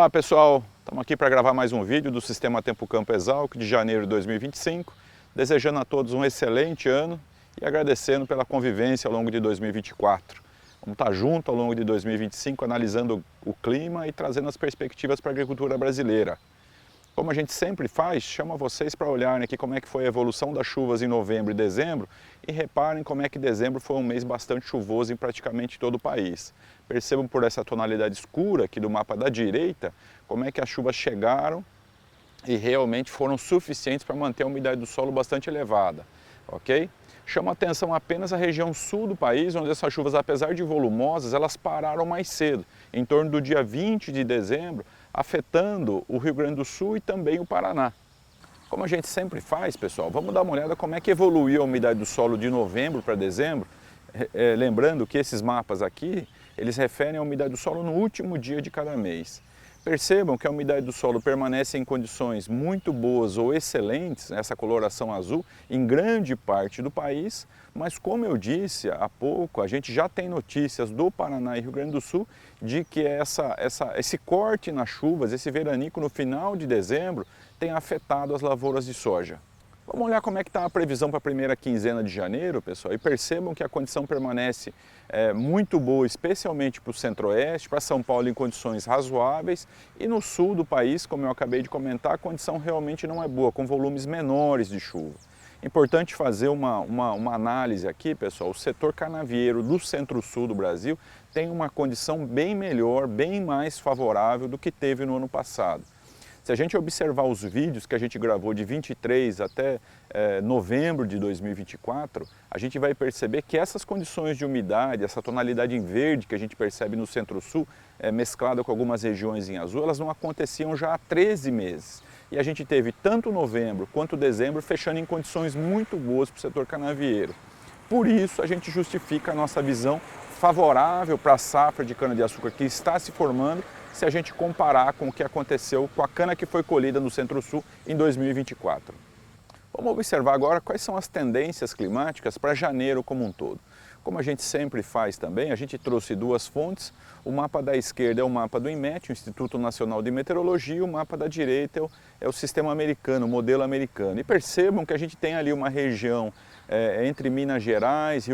Olá pessoal, estamos aqui para gravar mais um vídeo do Sistema Tempo Campo Exalc de janeiro de 2025, desejando a todos um excelente ano e agradecendo pela convivência ao longo de 2024. Vamos estar junto ao longo de 2025 analisando o clima e trazendo as perspectivas para a agricultura brasileira. Como a gente sempre faz, chamo vocês para olharem aqui como é que foi a evolução das chuvas em novembro e dezembro e reparem como é que dezembro foi um mês bastante chuvoso em praticamente todo o país. Percebam por essa tonalidade escura aqui do mapa da direita como é que as chuvas chegaram e realmente foram suficientes para manter a umidade do solo bastante elevada, ok? Chama atenção apenas a região sul do país, onde essas chuvas, apesar de volumosas, elas pararam mais cedo, em torno do dia 20 de dezembro, afetando o Rio Grande do Sul e também o Paraná. Como a gente sempre faz, pessoal, vamos dar uma olhada como é que evoluiu a umidade do solo de novembro para dezembro, lembrando que esses mapas aqui, eles referem a umidade do solo no último dia de cada mês. Percebam que a umidade do solo permanece em condições muito boas ou excelentes, essa coloração azul, em grande parte do país, mas como eu disse há pouco, a gente já tem notícias do Paraná e Rio Grande do Sul de que esse corte nas chuvas, esse veranico no final de dezembro, tem afetado as lavouras de soja. Vamos olhar como é que está a previsão para a primeira quinzena de janeiro, pessoal, e percebam que a condição permanece muito boa, especialmente para o centro-oeste, para São Paulo em condições razoáveis, e no sul do país, como eu acabei de comentar, a condição realmente não é boa, com volumes menores de chuva. Importante fazer uma análise aqui, pessoal, o setor canavieiro do centro-sul do Brasil tem uma condição bem melhor, bem mais favorável do que teve no ano passado. Se a gente observar os vídeos que a gente gravou de 23 até novembro de 2024, a gente vai perceber que essas condições de umidade, essa tonalidade em verde que a gente percebe no centro-sul, mesclada com algumas regiões em azul, elas não aconteciam já há 13 meses. E a gente teve tanto novembro quanto dezembro fechando em condições muito boas para o setor canavieiro. Por isso a gente justifica a nossa visão favorável para a safra de cana-de-açúcar que está se formando, se a gente comparar com o que aconteceu com a cana que foi colhida no Centro-Sul em 2024. Vamos observar agora quais são as tendências climáticas para janeiro como um todo. Como a gente sempre faz também, a gente trouxe duas fontes. O mapa da esquerda é o mapa do INMET, o Instituto Nacional de Meteorologia, e o mapa da direita é o sistema americano, o modelo americano. E percebam que a gente tem ali uma região entre Minas Gerais,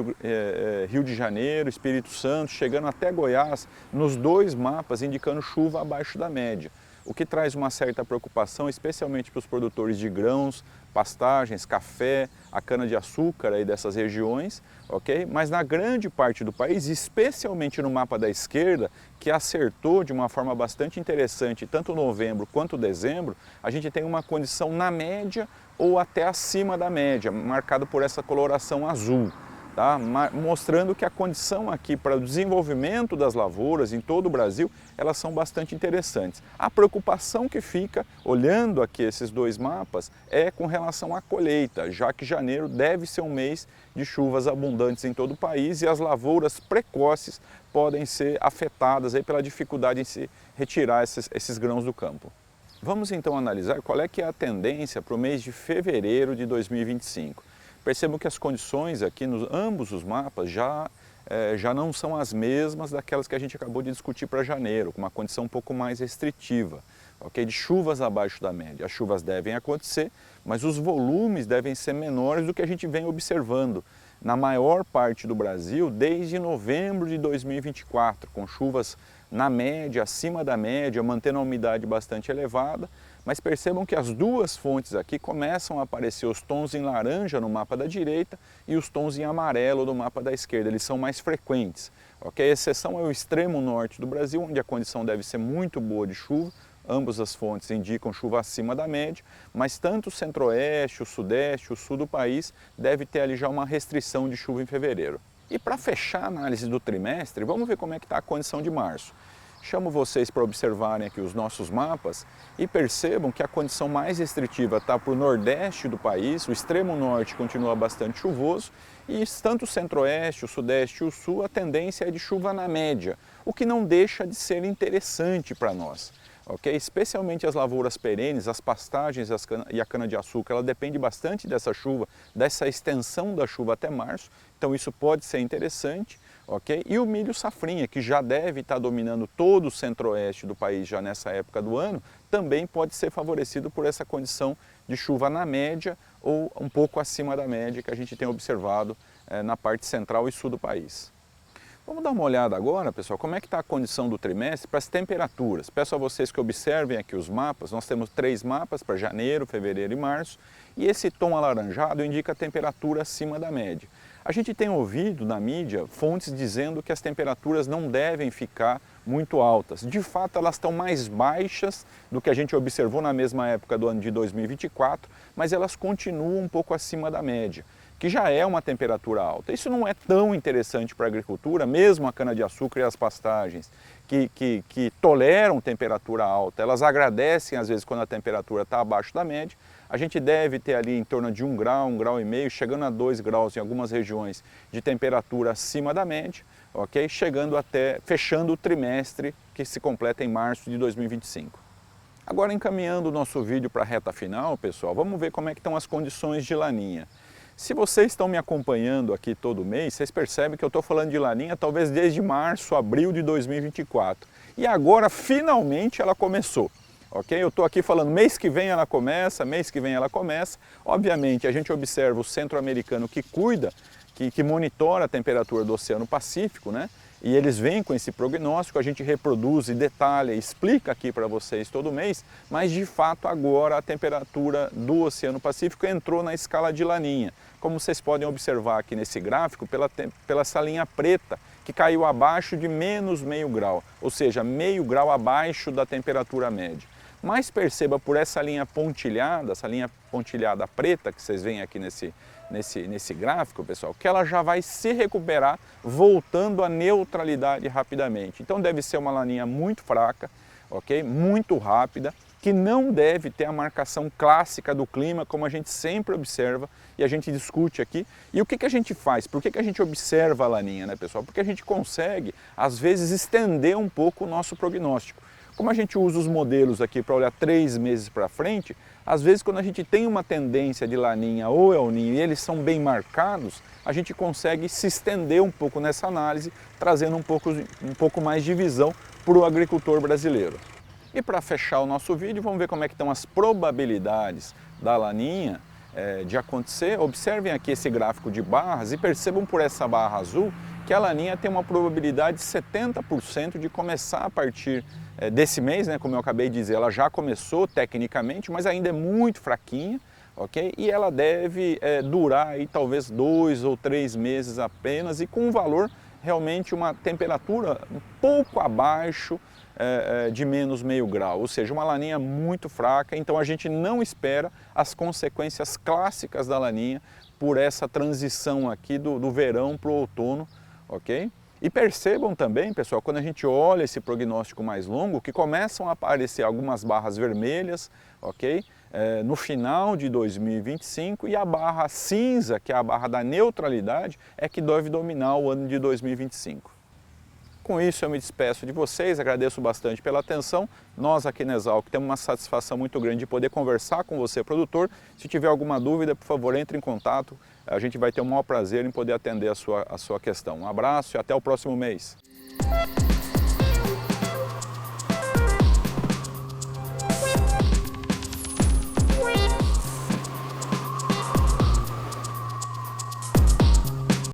Rio de Janeiro, Espírito Santo, chegando até Goiás, nos dois mapas indicando chuva abaixo da média, o que traz uma certa preocupação, especialmente para os produtores de grãos, pastagens, café, a cana-de-açúcar aí dessas regiões, ok? Mas na grande parte do país, especialmente no mapa da esquerda, que acertou de uma forma bastante interessante tanto novembro quanto dezembro, a gente tem uma condição na média ou até acima da média, marcado por essa coloração azul. Tá? Mostrando que a condição aqui para o desenvolvimento das lavouras em todo o Brasil, elas são bastante interessantes. A preocupação que fica, olhando aqui esses dois mapas, é com relação à colheita, já que janeiro deve ser um mês de chuvas abundantes em todo o país e as lavouras precoces podem ser afetadas aí pela dificuldade em se retirar esses grãos do campo. Vamos então analisar qual é que é a tendência para o mês de fevereiro de 2025. Percebam que as condições aqui nos ambos os mapas já não são as mesmas daquelas que a gente acabou de discutir para janeiro, com uma condição um pouco mais restritiva, okay? De chuvas abaixo da média. As chuvas devem acontecer, mas os volumes devem ser menores do que a gente vem observando na maior parte do Brasil desde novembro de 2024, com chuvas na média, acima da média, mantendo a umidade bastante elevada. Mas percebam que as duas fontes aqui começam a aparecer os tons em laranja no mapa da direita e os tons em amarelo no mapa da esquerda. Eles são mais frequentes. Okay? A exceção é o extremo norte do Brasil, onde a condição deve ser muito boa de chuva. Ambas as fontes indicam chuva acima da média, mas tanto o centro-oeste, o sudeste, o sul do país deve ter ali já uma restrição de chuva em fevereiro. E para fechar a análise do trimestre, vamos ver como é que está a condição de março. Chamo vocês para observarem aqui os nossos mapas e percebam que a condição mais restritiva está para o nordeste do país, o extremo norte continua bastante chuvoso e tanto o centro-oeste, o sudeste e o sul, a tendência é de chuva na média, o que não deixa de ser interessante para nós. Okay? Especialmente as lavouras perenes, as pastagens e a cana-de-açúcar, ela depende bastante dessa chuva, dessa extensão da chuva até março, então isso pode ser interessante. ok? E o milho safrinha, que já deve estar dominando todo o centro-oeste do país já nessa época do ano, também pode ser favorecido por essa condição de chuva na média ou um pouco acima da média que a gente tem observado na parte central e sul do país. Vamos dar uma olhada agora, pessoal, como é que está a condição do trimestre para as temperaturas. Peço a vocês que observem aqui os mapas. Nós temos 3 mapas para janeiro, fevereiro e março, e esse tom alaranjado indica a temperatura acima da média. A gente tem ouvido na mídia fontes dizendo que as temperaturas não devem ficar muito altas. De fato, elas estão mais baixas do que a gente observou na mesma época do ano de 2024, mas elas continuam um pouco acima da média, que já é uma temperatura alta. Isso não é tão interessante para a agricultura, mesmo a cana-de-açúcar e as pastagens, que toleram temperatura alta, elas agradecem às vezes quando a temperatura está abaixo da média. A gente deve ter ali em torno de 1 grau e meio, chegando a 2 graus em algumas regiões de temperatura acima da média, ok? Chegando até, fechando o trimestre que se completa em março de 2025. Agora, encaminhando o nosso vídeo para a reta final, pessoal, vamos ver como é que estão as condições de laninha. Se vocês estão me acompanhando aqui todo mês, vocês percebem que eu estou falando de laninha talvez desde março, abril de 2024. E agora, finalmente, ela começou. Ok? Eu estou aqui falando mês que vem ela começa, mês que vem ela começa. Obviamente, a gente observa o centro-americano que cuida, que monitora a temperatura do Oceano Pacífico, né? E eles vêm com esse prognóstico, a gente reproduz e detalha, explica aqui para vocês todo mês, mas de fato agora a temperatura do Oceano Pacífico entrou na escala de laninha. Como vocês podem observar aqui nesse gráfico, pela essa linha preta, que caiu abaixo de menos meio grau, ou seja, meio grau abaixo da temperatura média. Mas perceba por essa linha pontilhada preta que vocês veem aqui nesse gráfico, pessoal, que ela já vai se recuperar voltando à neutralidade rapidamente. Então deve ser uma laninha muito fraca, ok? Muito rápida, que não deve ter a marcação clássica do clima, como a gente sempre observa e a gente discute aqui. E o que a gente faz? Por que a gente observa a laninha, né, pessoal? Porque a gente consegue, às vezes, estender um pouco o nosso prognóstico. Como a gente usa os modelos aqui para olhar 3 meses para frente, às vezes quando a gente tem uma tendência de laninha ou El Niño e eles são bem marcados, a gente consegue se estender um pouco nessa análise, trazendo um pouco mais de visão para o agricultor brasileiro. E para fechar o nosso vídeo, vamos ver como é que estão as probabilidades da laninha de acontecer. Observem aqui esse gráfico de barras e percebam por essa barra azul que a laninha tem uma probabilidade de 70% de começar a partir desse mês, né? Como eu acabei de dizer, ela já começou tecnicamente, mas ainda é muito fraquinha, ok? E ela deve durar aí talvez 2 ou 3 meses apenas e com um valor realmente uma temperatura um pouco abaixo de menos meio grau, ou seja, uma laninha muito fraca. Então a gente não espera as consequências clássicas da laninha por essa transição aqui do verão para o outono, ok? E percebam também, pessoal, quando a gente olha esse prognóstico mais longo, que começam a aparecer algumas barras vermelhas, ok? No final de 2025, e a barra cinza, que é a barra da neutralidade, é que deve dominar o ano de 2025. Com isso eu me despeço de vocês, agradeço bastante pela atenção. Nós aqui na Exalc temos uma satisfação muito grande de poder conversar com você, produtor. Se tiver alguma dúvida, por favor, entre em contato. A gente vai ter o maior prazer em poder atender a sua questão. Um abraço e até o próximo mês.